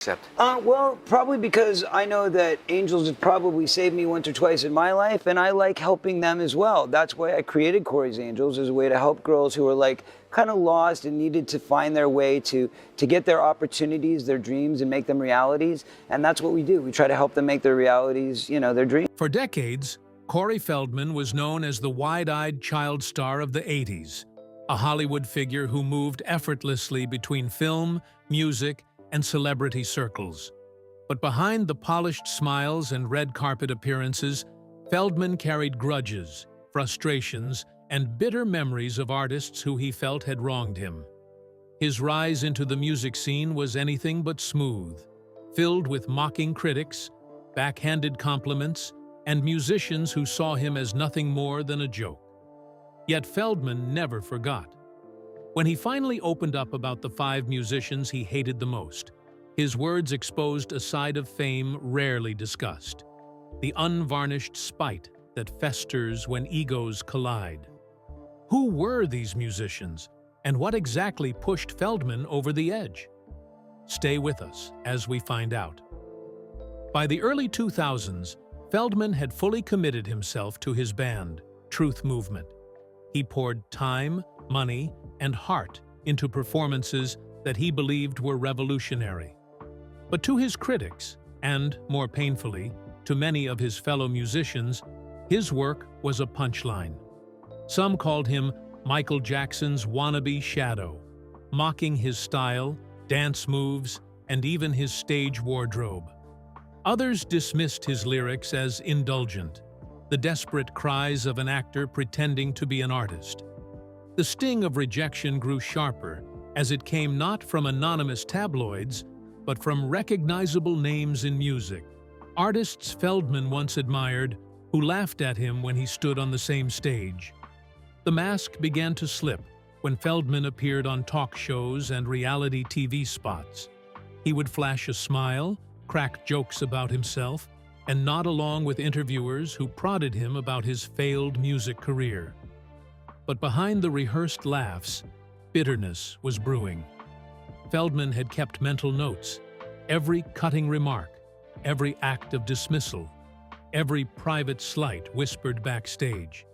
Accept. Well, probably because I know that angels have probably saved me once or twice in my life, and I like helping them as well. That's why I created Corey's Angels, as a way to help girls who are like kind of lost and needed to find their way to get their opportunities, their dreams, and make them realities. And that's what we do. We try to help them make their realities, you know, their dreams. For decades, Corey Feldman was known as the wide-eyed child star of the 80s, a Hollywood figure who moved effortlessly between film, music, and celebrity circles. But behind the polished smiles and red carpet appearances, Feldman carried grudges, frustrations, and bitter memories of artists who he felt had wronged him. His rise into the music scene was anything but smooth, filled with mocking critics, backhanded compliments, and musicians who saw him as nothing more than a joke. Yet Feldman never forgot. When he finally opened up about the 5 musicians he hated the most, his words exposed a side of fame rarely discussed: the unvarnished spite that festers when egos collide. Who were these musicians, and what exactly pushed Feldman over the edge? Stay with us as we find out. By the early 2000s, Feldman had fully committed himself to his band, Truth Movement. He poured time, money, and heart into performances that he believed were revolutionary. But to his critics, and more painfully, to many of his fellow musicians, his work was a punchline. Some called him Michael Jackson's wannabe shadow, mocking his style, dance moves, and even his stage wardrobe. Others dismissed his lyrics as indulgent, the desperate cries of an actor pretending to be an artist. The sting of rejection grew sharper as it came not from anonymous tabloids, but from recognizable names in music. Artists Feldman once admired, who laughed at him when he stood on the same stage. The mask began to slip when Feldman appeared on talk shows and reality TV spots. He would flash a smile, crack jokes about himself, and nod along with interviewers who prodded him about his failed music career. But behind the rehearsed laughs, bitterness was brewing. Feldman had kept mental notes, every cutting remark, every act of dismissal, every private slight whispered backstage.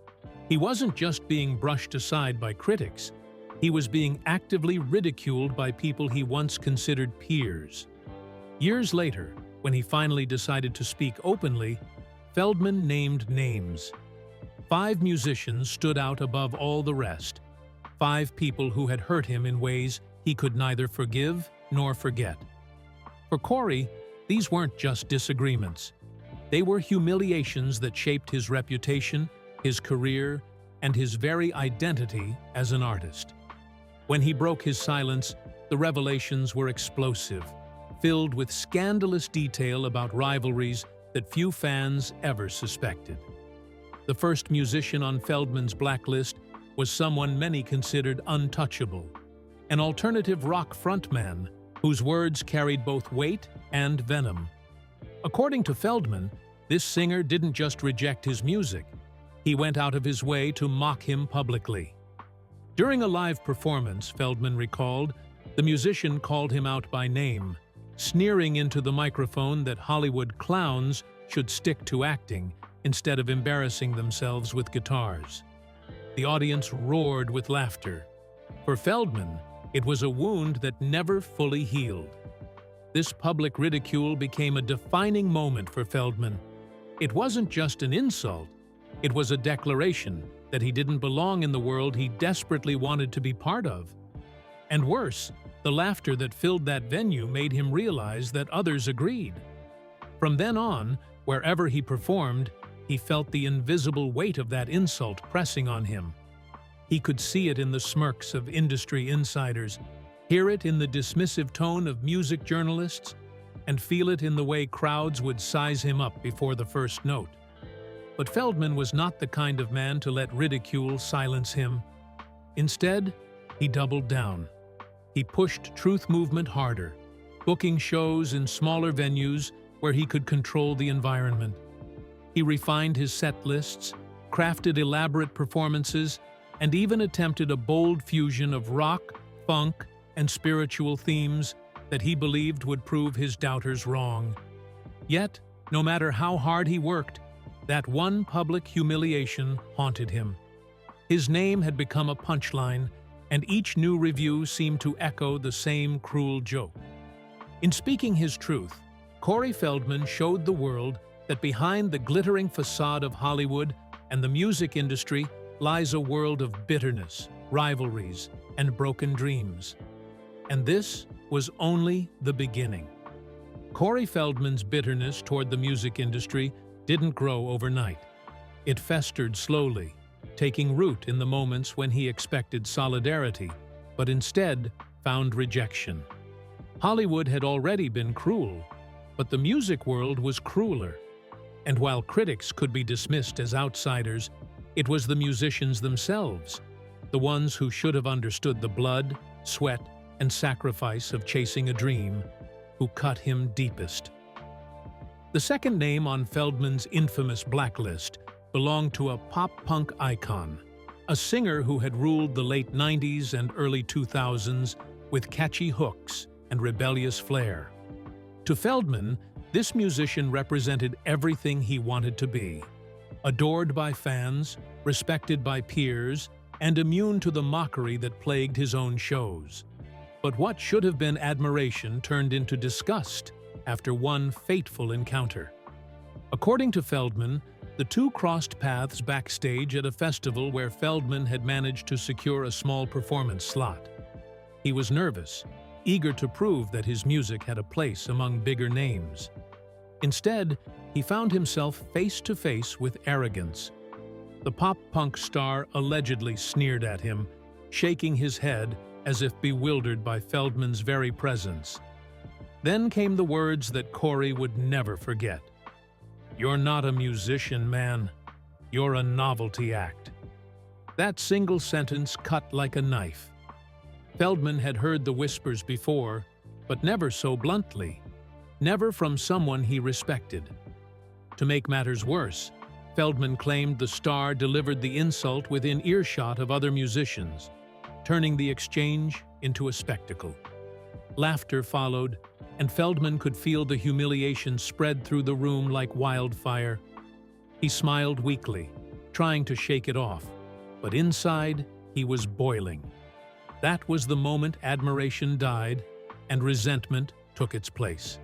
He wasn't just being brushed aside by critics, he was being actively ridiculed by people he once considered peers. Years later, when he finally decided to speak openly, Feldman named names. 5 musicians stood out above all the rest, 5 people who had hurt him in ways he could neither forgive nor forget. For Corey, these weren't just disagreements. They were humiliations that shaped his reputation, his career, and his very identity as an artist. When he broke his silence, the revelations were explosive, filled with scandalous detail about rivalries that few fans ever suspected. The first musician on Feldman's blacklist was someone many considered untouchable, an alternative rock frontman whose words carried both weight and venom. According to Feldman, this singer didn't just reject his music, he went out of his way to mock him publicly. During a live performance, Feldman recalled, the musician called him out by name, sneering into the microphone that Hollywood clowns should stick to acting instead of embarrassing themselves with guitars. The audience roared with laughter. For Feldman, it was a wound that never fully healed. This public ridicule became a defining moment for Feldman. It wasn't just an insult, it was a declaration that he didn't belong in the world he desperately wanted to be part of. And worse, the laughter that filled that venue made him realize that others agreed. From then on, wherever he performed, he felt the invisible weight of that insult pressing on him. He could see it in the smirks of industry insiders, hear it in the dismissive tone of music journalists, and feel it in the way crowds would size him up before the first note. But Feldman was not the kind of man to let ridicule silence him. Instead, he doubled down. He pushed Truth Movement harder, booking shows in smaller venues where he could control the environment. He refined his set lists, crafted elaborate performances, and even attempted a bold fusion of rock, funk, and spiritual themes that he believed would prove his doubters wrong. Yet, no matter how hard he worked, that one public humiliation haunted him. His name had become a punchline, and each new review seemed to echo the same cruel joke. In speaking his truth, Corey Feldman showed the world that behind the glittering facade of Hollywood and the music industry lies a world of bitterness, rivalries, and broken dreams. And this was only the beginning. Corey Feldman's bitterness toward the music industry didn't grow overnight. It festered slowly, taking root in the moments when he expected solidarity, but instead found rejection. Hollywood had already been cruel, but the music world was crueler. And while critics could be dismissed as outsiders, it was the musicians themselves, the ones who should have understood the blood, sweat, and sacrifice of chasing a dream, who cut him deepest. The second name on Feldman's infamous blacklist belonged to a pop-punk icon, a singer who had ruled the late 90s and early 2000s with catchy hooks and rebellious flair. To Feldman, this musician represented everything he wanted to be: adored by fans, respected by peers, and immune to the mockery that plagued his own shows. But what should have been admiration turned into disgust after one fateful encounter. According to Feldman, the two crossed paths backstage at a festival where Feldman had managed to secure a small performance slot. He was nervous, eager to prove that his music had a place among bigger names. Instead, he found himself face to face with arrogance. The pop-punk star allegedly sneered at him, shaking his head as if bewildered by Feldman's very presence. Then came the words that Corey would never forget. "You're not a musician, man. You're a novelty act." That single sentence cut like a knife. Feldman had heard the whispers before, but never so bluntly. Never from someone he respected. To make matters worse, Feldman claimed the star delivered the insult within earshot of other musicians, turning the exchange into a spectacle. Laughter followed, and Feldman could feel the humiliation spread through the room like wildfire. He smiled weakly, trying to shake it off, but inside he was boiling. That was the moment admiration died and resentment took its place.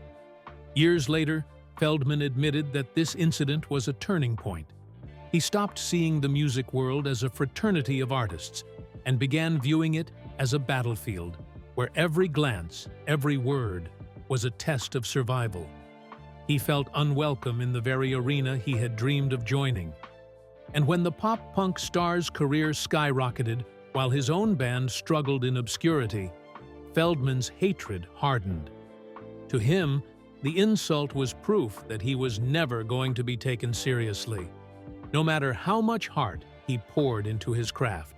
Years later, Feldman admitted that this incident was a turning point. He stopped seeing the music world as a fraternity of artists and began viewing it as a battlefield, where every glance, every word, was a test of survival. He felt unwelcome in the very arena he had dreamed of joining. And when the pop-punk star's career skyrocketed while his own band struggled in obscurity, Feldman's hatred hardened. To him, the insult was proof that he was never going to be taken seriously, no matter how much heart he poured into his craft.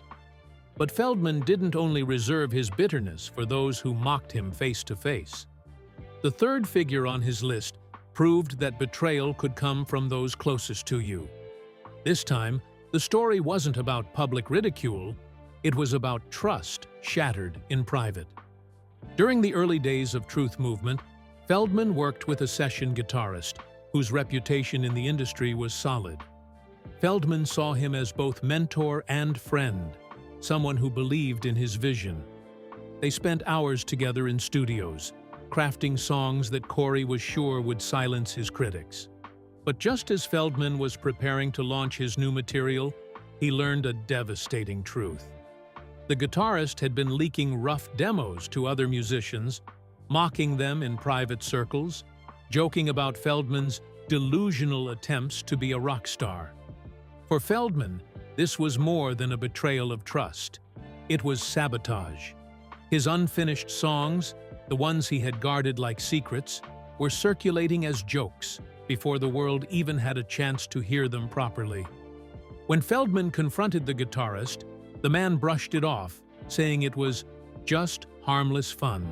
But Feldman didn't only reserve his bitterness for those who mocked him face to face. The third figure on his list proved that betrayal could come from those closest to you. This time, the story wasn't about public ridicule, it was about trust shattered in private. During the early days of Truth Movement, Feldman worked with a session guitarist whose reputation in the industry was solid. Feldman saw him as both mentor and friend, someone who believed in his vision. They spent hours together in studios, crafting songs that Corey was sure would silence his critics. But just as Feldman was preparing to launch his new material, he learned a devastating truth. The guitarist had been leaking rough demos to other musicians, mocking them in private circles, joking about Feldman's delusional attempts to be a rock star. For Feldman, this was more than a betrayal of trust. It was sabotage. His unfinished songs, the ones he had guarded like secrets, were circulating as jokes before the world even had a chance to hear them properly. When Feldman confronted the guitarist, the man brushed it off, saying it was just harmless fun.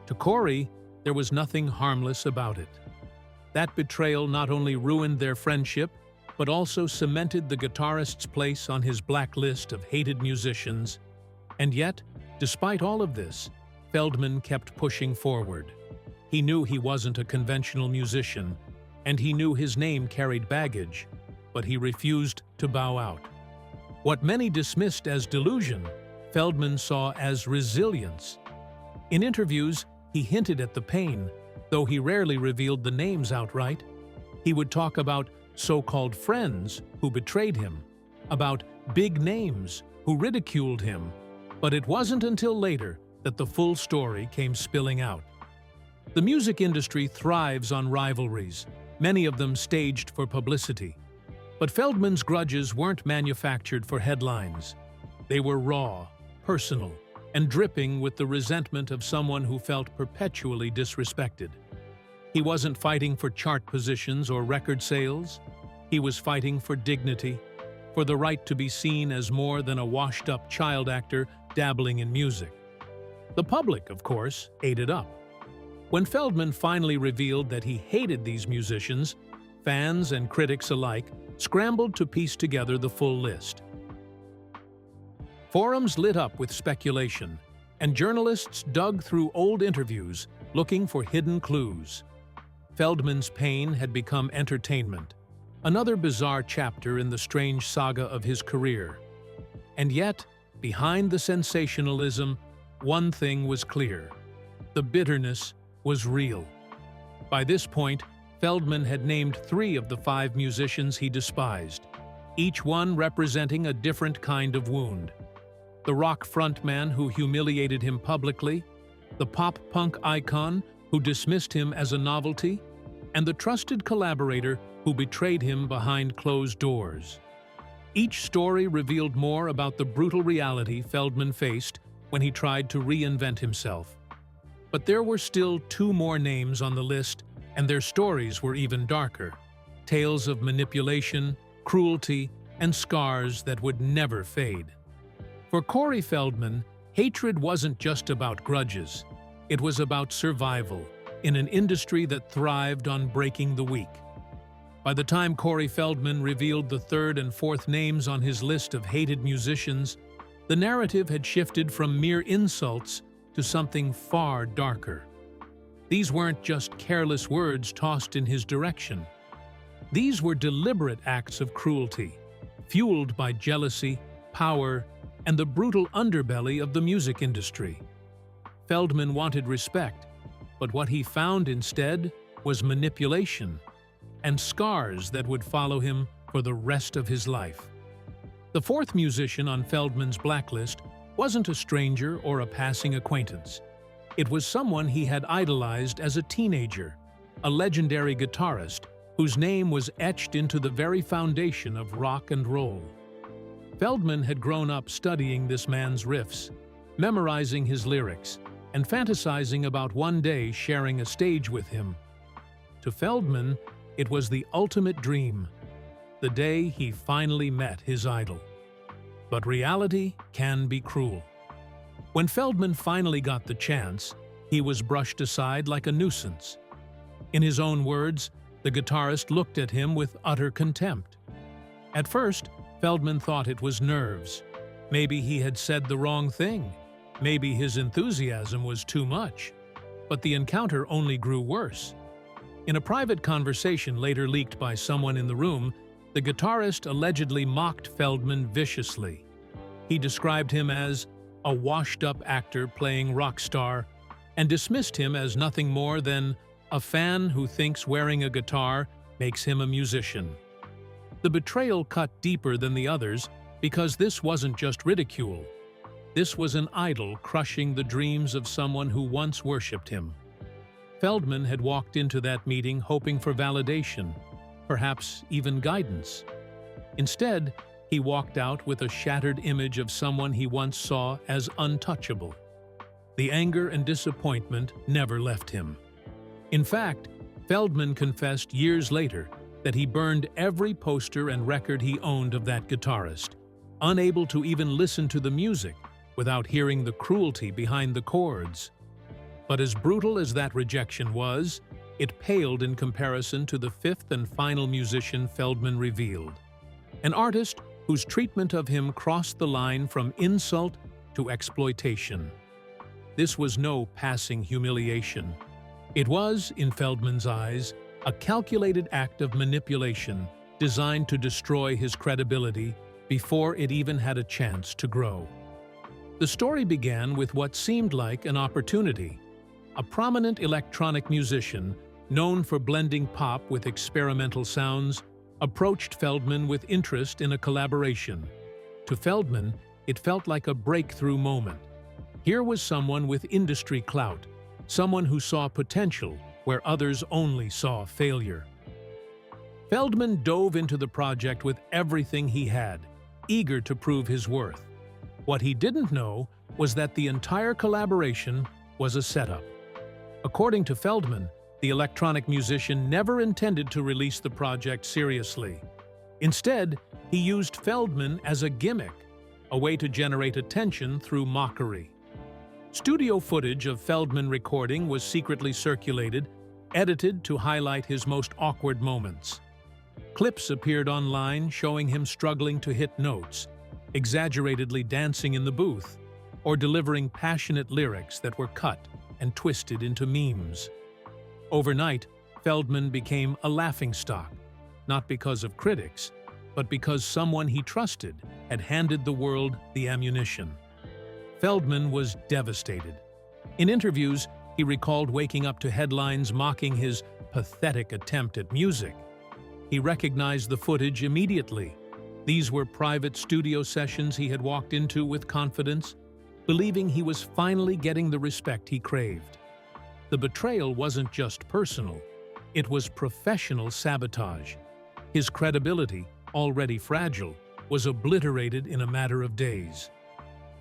To Corey, there was nothing harmless about it. That betrayal not only ruined their friendship, but also cemented the guitarist's place on his blacklist of hated musicians. And yet, despite all of this, Feldman kept pushing forward. He knew he wasn't a conventional musician, and he knew his name carried baggage, but he refused to bow out. What many dismissed as delusion, Feldman saw as resilience. In interviews, he hinted at the pain, though he rarely revealed the names outright. He would talk about so-called friends who betrayed him, about big names who ridiculed him, but it wasn't until later that the full story came spilling out. The music industry thrives on rivalries, many of them staged for publicity. But Feldman's grudges weren't manufactured for headlines. They were raw, personal, and dripping with the resentment of someone who felt perpetually disrespected. He wasn't fighting for chart positions or record sales. He was fighting for dignity, for the right to be seen as more than a washed-up child actor dabbling in music. The public, of course, ate it up. When Feldman finally revealed that he hated these musicians, fans and critics alike scrambled to piece together the full list. Forums lit up with speculation, and journalists dug through old interviews looking for hidden clues. Feldman's pain had become entertainment, another bizarre chapter in the strange saga of his career. And yet, behind the sensationalism, one thing was clear: the bitterness was real. By this point, Feldman had named 3 of the 5 musicians he despised, each one representing a different kind of wound. The rock frontman who humiliated him publicly, the pop-punk icon who dismissed him as a novelty, and the trusted collaborator who betrayed him behind closed doors. Each story revealed more about the brutal reality Feldman faced when he tried to reinvent himself. But there were still 2 more names on the list, and their stories were even darker. Tales of manipulation, cruelty, and scars that would never fade. For Corey Feldman, hatred wasn't just about grudges. It was about survival in an industry that thrived on breaking the weak. By the time Corey Feldman revealed the 3rd and 4th names on his list of hated musicians, the narrative had shifted from mere insults to something far darker. These weren't just careless words tossed in his direction. These were deliberate acts of cruelty, fueled by jealousy, power, and the brutal underbelly of the music industry. Feldman wanted respect, but what he found instead was manipulation and scars that would follow him for the rest of his life. The 4th musician on Feldman's blacklist wasn't a stranger or a passing acquaintance. It was someone he had idolized as a teenager, a legendary guitarist whose name was etched into the very foundation of rock and roll. Feldman had grown up studying this man's riffs, memorizing his lyrics, and fantasizing about one day sharing a stage with him. To Feldman, it was the ultimate dream, the day he finally met his idol. But reality can be cruel. When Feldman finally got the chance, he was brushed aside like a nuisance. In his own words, the guitarist looked at him with utter contempt. At first, Feldman thought it was nerves. Maybe he had said the wrong thing. Maybe his enthusiasm was too much. But the encounter only grew worse. In a private conversation later leaked by someone in the room, the guitarist allegedly mocked Feldman viciously. He described him as a washed-up actor playing rock star and dismissed him as nothing more than a fan who thinks wearing a guitar makes him a musician. The betrayal cut deeper than the others because this wasn't just ridicule. This was an idol crushing the dreams of someone who once worshipped him. Feldman had walked into that meeting hoping for validation, perhaps even guidance. Instead, he walked out with a shattered image of someone he once saw as untouchable. The anger and disappointment never left him. In fact, Feldman confessed years later that he burned every poster and record he owned of that guitarist, unable to even listen to the music without hearing the cruelty behind the chords. But as brutal as that rejection was, it paled in comparison to the 5th and final musician Feldman revealed, an artist whose treatment of him crossed the line from insult to exploitation. this was no passing humiliation. It was, in Feldman's eyes, a calculated act of manipulation designed to destroy his credibility before it even had a chance to grow. The story began with what seemed like an opportunity. A prominent electronic musician, known for blending pop with experimental sounds, approached Feldman with interest in a collaboration. To Feldman, it felt like a breakthrough moment. Here was someone with industry clout, someone who saw potential where others only saw failure. Feldman dove into the project with everything he had, eager to prove his worth. What he didn't know was that the entire collaboration was a setup. According to Feldman, the electronic musician never intended to release the project seriously. Instead, he used Feldman as a gimmick, a way to generate attention through mockery. Studio footage of Feldman recording was secretly circulated, edited to highlight his most awkward moments. Clips appeared online showing him struggling to hit notes, exaggeratedly dancing in the booth, or delivering passionate lyrics that were cut and twisted into memes. Overnight, Feldman became a laughingstock, not because of critics, but because someone he trusted had handed the world the ammunition. Feldman was devastated. In interviews, he recalled waking up to headlines mocking his pathetic attempt at music. He recognized the footage immediately. These were private studio sessions he had walked into with confidence, believing he was finally getting the respect he craved. The betrayal wasn't just personal, it was professional sabotage. His credibility, already fragile, was obliterated in a matter of days.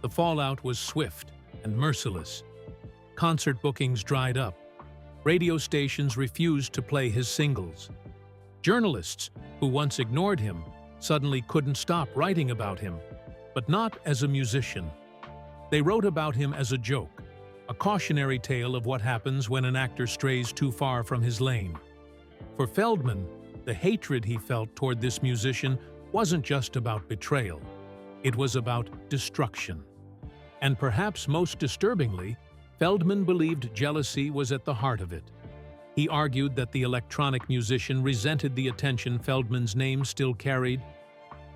The fallout was swift and merciless. Concert bookings dried up. Radio stations refused to play his singles. Journalists, who once ignored him, suddenly couldn't stop writing about him, but not as a musician. They wrote about him as a joke, a cautionary tale of what happens when an actor strays too far from his lane. For Feldman, the hatred he felt toward this musician wasn't just about betrayal. It was about destruction. And perhaps most disturbingly, Feldman believed jealousy was at the heart of it. He argued that the electronic musician resented the attention Feldman's name still carried.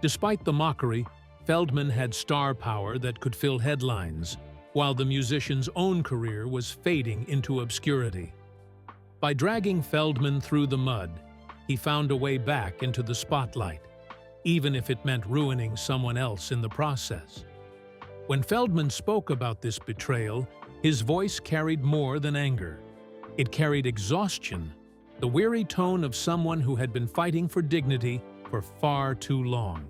Despite the mockery, Feldman had star power that could fill headlines, while the musician's own career was fading into obscurity. By dragging Feldman through the mud, he found a way back into the spotlight, even if it meant ruining someone else in the process. When Feldman spoke about this betrayal, his voice carried more than anger. It carried exhaustion, the weary tone of someone who had been fighting for dignity for far too long.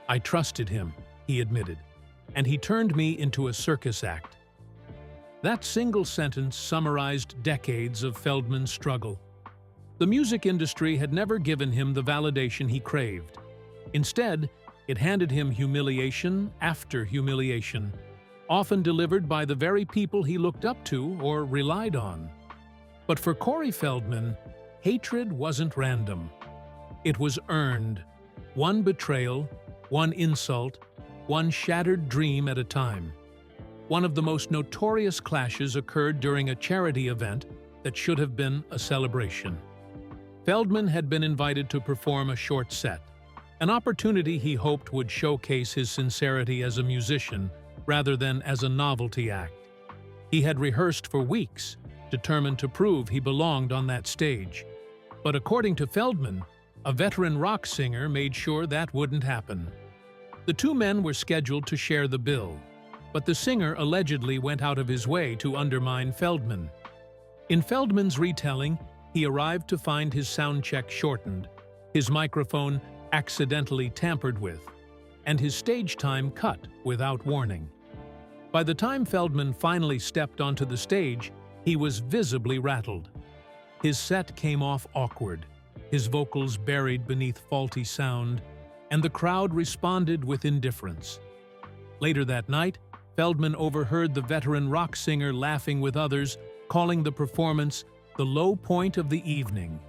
"I trusted him," he admitted, "and he turned me into a circus act." That single sentence summarized decades of Feldman's struggle. The music industry had never given him the validation he craved. Instead, it handed him humiliation after humiliation, often delivered by the very people he looked up to or relied on. But for Corey Feldman, hatred wasn't random. It was earned, one betrayal, one insult, one shattered dream at a time. One of the most notorious clashes occurred during a charity event that should have been a celebration. Feldman had been invited to perform a short set, an opportunity he hoped would showcase his sincerity as a musician rather than as a novelty act. He had rehearsed for weeks, determined to prove he belonged on that stage. But according to Feldman, a veteran rock singer made sure that wouldn't happen. The two men were scheduled to share the bill, but the singer allegedly went out of his way to undermine Feldman. In Feldman's retelling, he arrived to find his sound check shortened, his microphone accidentally tampered with, and his stage time cut without warning. By the time Feldman finally stepped onto the stage, he was visibly rattled. His set came off awkward, his vocals buried beneath faulty sound, and the crowd responded with indifference. Later that night, Feldman overheard the veteran rock singer laughing with others, calling the performance the low point of the evening.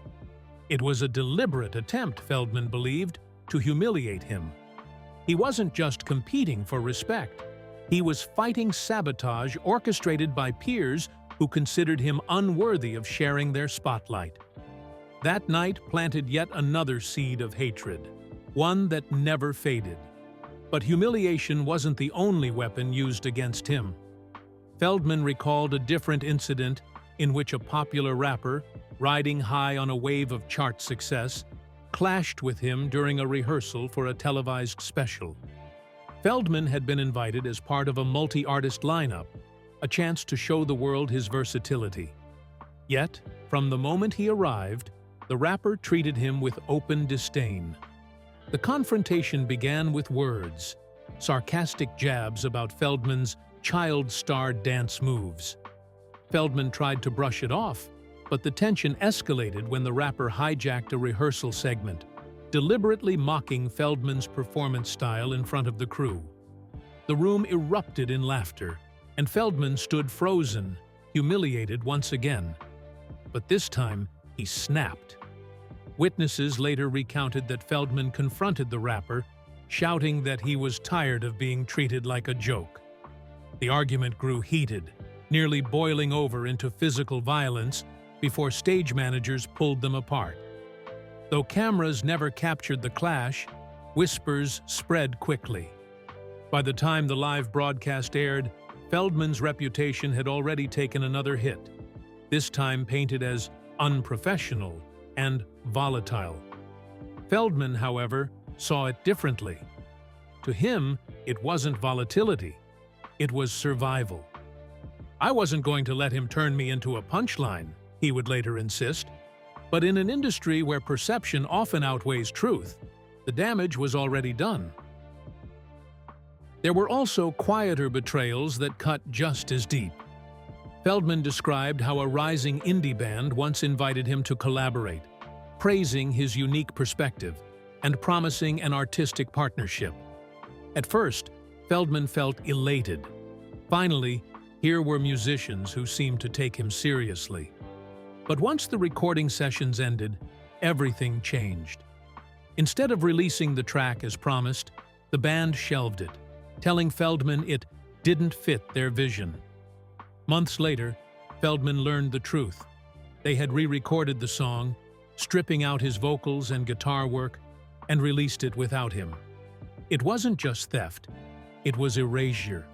It was a deliberate attempt, Feldman believed, to humiliate him. He wasn't just competing for respect. He was fighting sabotage orchestrated by peers who considered him unworthy of sharing their spotlight. That night planted yet another seed of hatred, one that never faded. But humiliation wasn't the only weapon used against him. Feldman recalled a different incident in which a popular rapper, riding high on a wave of chart success, clashed with him during a rehearsal for a televised special. Feldman had been invited as part of a multi-artist lineup, a chance to show the world his versatility. Yet, from the moment he arrived, the rapper treated him with open disdain. The confrontation began with words, sarcastic jabs about Feldman's child star dance moves. Feldman tried to brush it off, but the tension escalated when the rapper hijacked a rehearsal segment, deliberately mocking Feldman's performance style in front of the crew. The room erupted in laughter, and Feldman stood frozen, humiliated once again. But this time, he snapped. Witnesses later recounted that Feldman confronted the rapper, shouting that he was tired of being treated like a joke. The argument grew heated, nearly boiling over into physical violence before stage managers pulled them apart. Though cameras never captured the clash, whispers spread quickly. By the time the live broadcast aired, Feldman's reputation had already taken another hit, this time painted as unprofessional and volatile. Feldman, however, saw it differently. To him, it wasn't volatility, it was survival. "I wasn't going to let him turn me into a punchline," he would later insist. But in an industry where perception often outweighs truth, the damage was already done. There were also quieter betrayals that cut just as deep. Feldman described how a rising indie band once invited him to collaborate, praising his unique perspective and promising an artistic partnership. At first, Feldman felt elated. Finally, here were musicians who seemed to take him seriously. But once the recording sessions ended, everything changed. Instead of releasing the track as promised, the band shelved it, telling Feldman it didn't fit their vision. Months later, Feldman learned the truth. They had re-recorded the song, stripping out his vocals and guitar work, and released it without him. It wasn't just theft, it was erasure.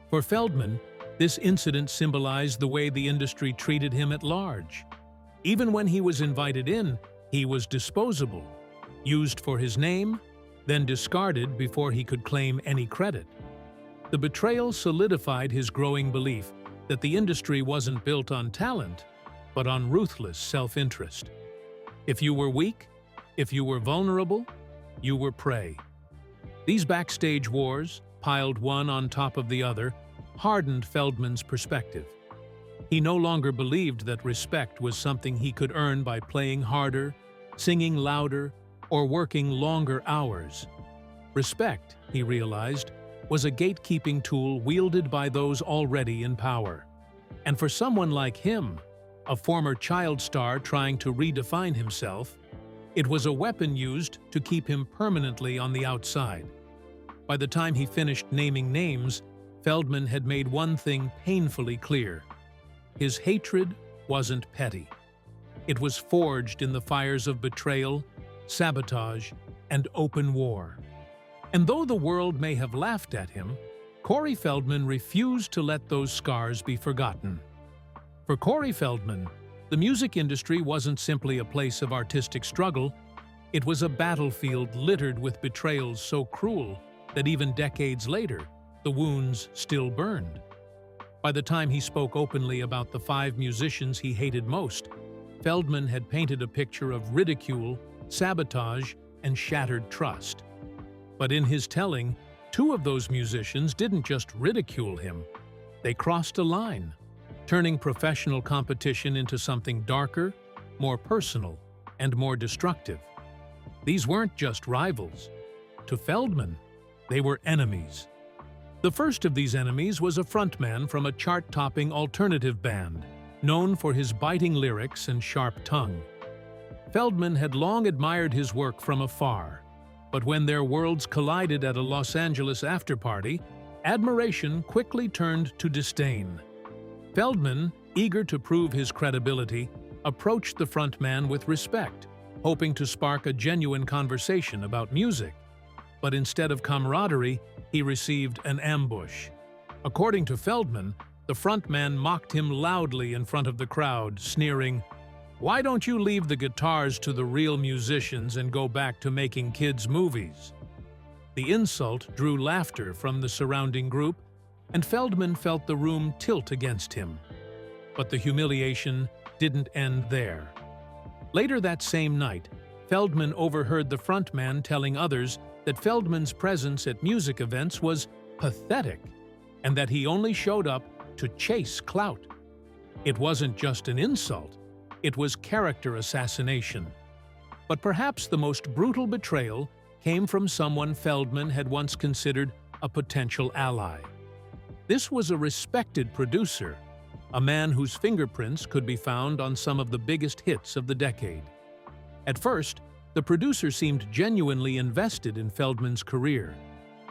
For Feldman, this incident symbolized the way the industry treated him at large. Even when he was invited in, he was disposable, used for his name, then discarded before he could claim any credit. The betrayal solidified his growing belief that the industry wasn't built on talent, but on ruthless self-interest. If you were weak, if you were vulnerable, you were prey. These backstage wars, piled one on top of the other, hardened Feldman's perspective. He no longer believed that respect was something he could earn by playing harder, singing louder, or working longer hours. Respect, he realized, was a gatekeeping tool wielded by those already in power. And for someone like him, a former child star trying to redefine himself, it was a weapon used to keep him permanently on the outside. By the time he finished naming names, Feldman had made one thing painfully clear. His hatred wasn't petty. It was forged in the fires of betrayal, sabotage, and open war. And though the world may have laughed at him, Corey Feldman refused to let those scars be forgotten. For Corey Feldman, the music industry wasn't simply a place of artistic struggle, it was a battlefield littered with betrayals so cruel that even decades later, the wounds still burned. By the time he spoke openly about the 5 musicians he hated most, Feldman had painted a picture of ridicule, sabotage, and shattered trust. But in his telling, 2 of those musicians didn't just ridicule him, they crossed a line, turning professional competition into something darker, more personal, and more destructive. These weren't just rivals. To Feldman, they were enemies. The first of these enemies was a frontman from a chart-topping alternative band, known for his biting lyrics and sharp tongue. Feldman had long admired his work from afar, but when their worlds collided at a Los Angeles after-party, admiration quickly turned to disdain. Feldman, eager to prove his credibility, approached the frontman with respect, hoping to spark a genuine conversation about music. But instead of camaraderie, he received an ambush. According to Feldman, the frontman mocked him loudly in front of the crowd, sneering, "Why don't you leave the guitars to the real musicians and go back to making kids' movies?" The insult drew laughter from the surrounding group, and Feldman felt the room tilt against him. But the humiliation didn't end there. Later that same night, Feldman overheard the frontman telling others that Feldman's presence at music events was pathetic, and that he only showed up to chase clout. It wasn't just an insult, it was character assassination. But perhaps the most brutal betrayal came from someone Feldman had once considered a potential ally. This was a respected producer, a man whose fingerprints could be found on some of the biggest hits of the decade. At first, the producer seemed genuinely invested in Feldman's career.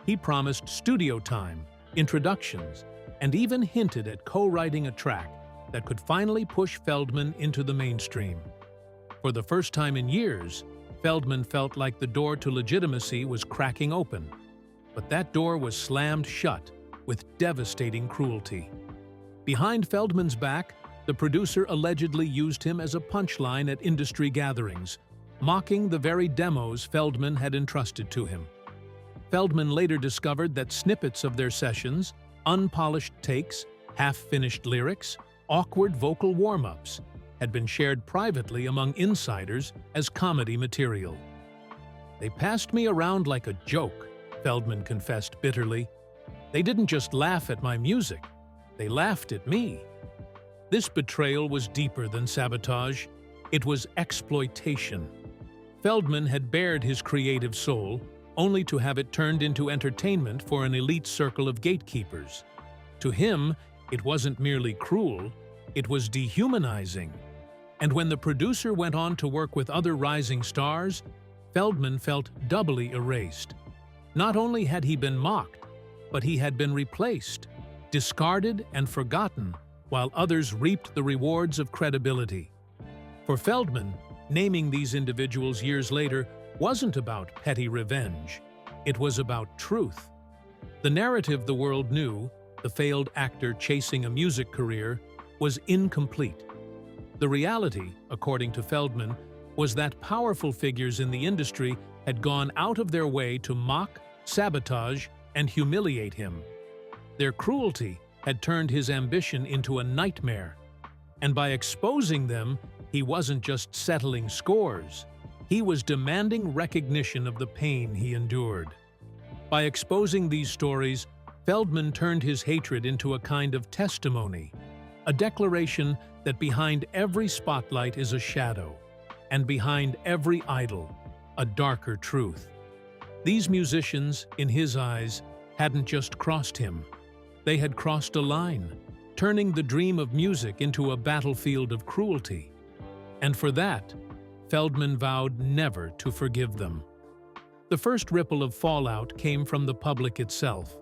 He promised studio time, introductions, and even hinted at co-writing a track that could finally push Feldman into the mainstream. For the first time in years, Feldman felt like the door to legitimacy was cracking open. But that door was slammed shut with devastating cruelty. Behind Feldman's back, the producer allegedly used him as a punchline at industry gatherings, mocking the very demos Feldman had entrusted to him. Feldman later discovered that snippets of their sessions, unpolished takes, half-finished lyrics, awkward vocal warm-ups, had been shared privately among insiders as comedy material. "They passed me around like a joke," Feldman confessed bitterly. "They didn't just laugh at my music, they laughed at me." This betrayal was deeper than sabotage. It was exploitation. Feldman had bared his creative soul, only to have it turned into entertainment for an elite circle of gatekeepers. To him, it wasn't merely cruel, it was dehumanizing. And when the producer went on to work with other rising stars, Feldman felt doubly erased. Not only had he been mocked, but he had been replaced, discarded and forgotten, while others reaped the rewards of credibility. For Feldman, naming these individuals years later wasn't about petty revenge. It was about truth. The narrative the world knew, the failed actor chasing a music career, was incomplete. The reality, according to Feldman, was that powerful figures in the industry had gone out of their way to mock, sabotage, and humiliate him. Their cruelty had turned his ambition into a nightmare. And by exposing them, he wasn't just settling scores. He was demanding recognition of the pain he endured. By exposing these stories, Feldman turned his hatred into a kind of testimony, a declaration that behind every spotlight is a shadow, and behind every idol, a darker truth. These musicians, in his eyes, hadn't just crossed him. They had crossed a line, turning the dream of music into a battlefield of cruelty. And for that, Feldman vowed never to forgive them. The first ripple of fallout came from the public itself.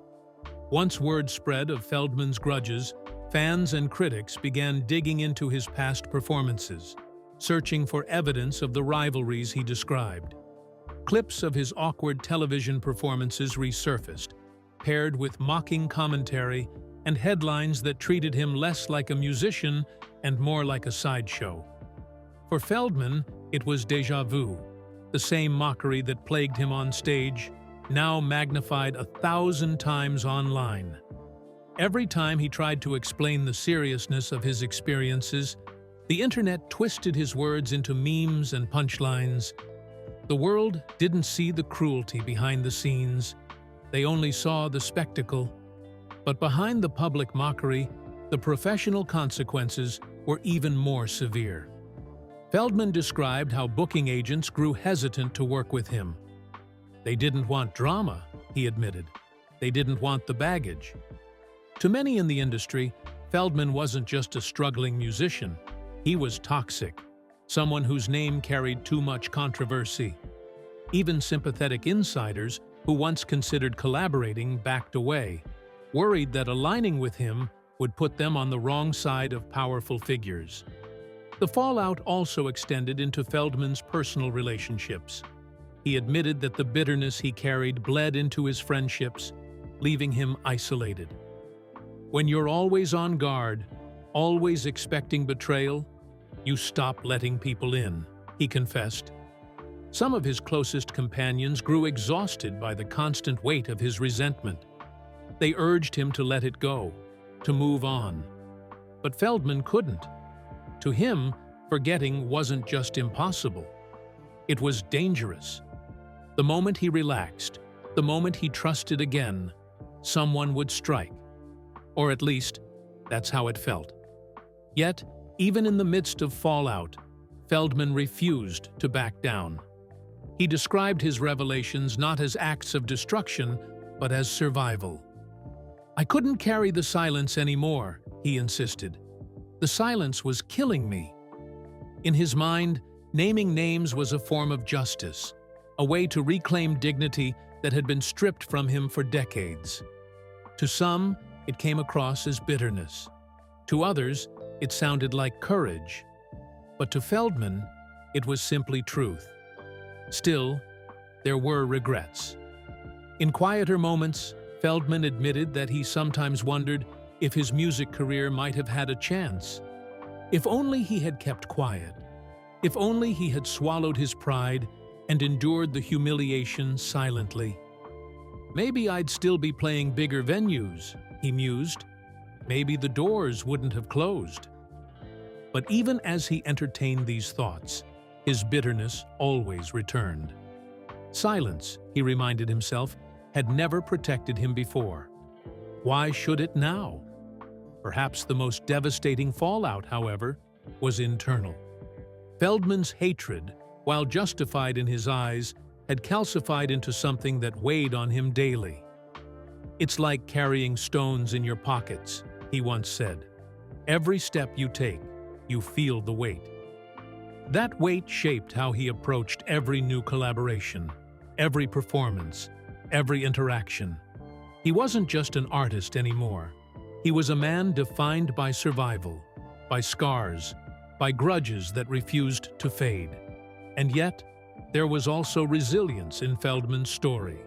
Once word spread of Feldman's grudges, fans and critics began digging into his past performances, searching for evidence of the rivalries he described. Clips of his awkward television performances resurfaced, paired with mocking commentary and headlines that treated him less like a musician and more like a sideshow. For Feldman, it was déjà vu, the same mockery that plagued him on stage, now magnified 1,000 times online. Every time he tried to explain the seriousness of his experiences, the internet twisted his words into memes and punchlines. The world didn't see the cruelty behind the scenes. They only saw the spectacle. But behind the public mockery, the professional consequences were even more severe. Feldman described how booking agents grew hesitant to work with him. They didn't want drama, he admitted. They didn't want the baggage. To many in the industry, Feldman wasn't just a struggling musician. He was toxic, someone whose name carried too much controversy. Even sympathetic insiders who once considered collaborating backed away. worried that aligning with him would put them on the wrong side of powerful figures. The fallout also extended into Feldman's personal relationships. He admitted that the bitterness he carried bled into his friendships, leaving him isolated. When you're always on guard, always expecting betrayal, you stop letting people in, he confessed. Some of his closest companions grew exhausted by the constant weight of his resentment. They urged him to let it go, to move on. But Feldman couldn't. To him, forgetting wasn't just impossible. It was dangerous. The moment he relaxed, the moment he trusted again, someone would strike. Or at least, that's how it felt. Yet, even in the midst of fallout, Feldman refused to back down. He described his revelations not as acts of destruction, but as survival. "I couldn't carry the silence anymore," he insisted. "The silence was killing me." In his mind, naming names was a form of justice, a way to reclaim dignity that had been stripped from him for decades. To some, it came across as bitterness. To others, it sounded like courage. But to Feldman, it was simply truth. Still, there were regrets. In quieter moments, Feldman admitted that he sometimes wondered if his music career might have had a chance. If only he had kept quiet. If only he had swallowed his pride and endured the humiliation silently. "Maybe I'd still be playing bigger venues," he mused. "Maybe the doors wouldn't have closed." But even as he entertained these thoughts, his bitterness always returned. Silence, he reminded himself, had never protected him before. Why should it now? Perhaps the most devastating fallout, however, was internal. Feldman's hatred, while justified in his eyes, had calcified into something that weighed on him daily. "It's like carrying stones in your pockets," he once said. "Every step you take, you feel the weight." That weight shaped how he approached every new collaboration, every performance, every interaction. He wasn't just an artist anymore. He was a man defined by survival, by scars, by grudges that refused to fade. And yet, there was also resilience in Feldman's story.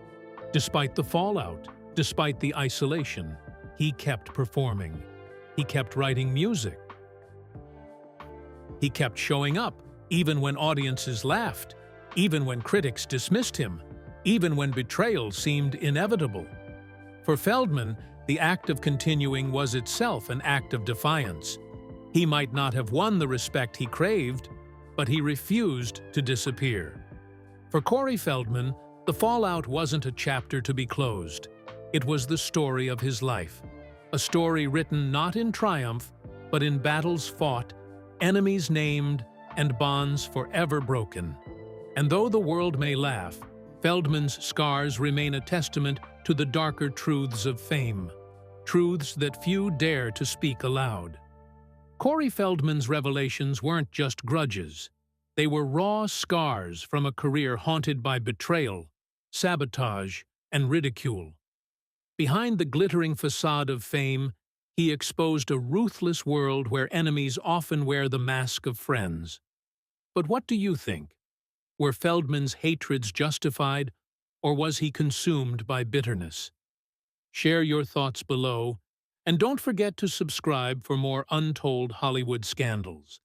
Despite the fallout, despite the isolation, he kept performing. He kept writing music. He kept showing up, even when audiences laughed, even when critics dismissed him, even when betrayal seemed inevitable. For Feldman, the act of continuing was itself an act of defiance. He might not have won the respect he craved, but he refused to disappear. For Corey Feldman, the fallout wasn't a chapter to be closed. It was the story of his life, a story written not in triumph, but in battles fought, enemies named, and bonds forever broken. And though the world may laugh, Feldman's scars remain a testament to the darker truths of fame, truths that few dare to speak aloud. Corey Feldman's revelations weren't just grudges. They were raw scars from a career haunted by betrayal, sabotage, and ridicule. Behind the glittering facade of fame, he exposed a ruthless world where enemies often wear the mask of friends. But what do you think? Were Feldman's hatreds justified, or was he consumed by bitterness? Share your thoughts below, and don't forget to subscribe for more untold Hollywood scandals.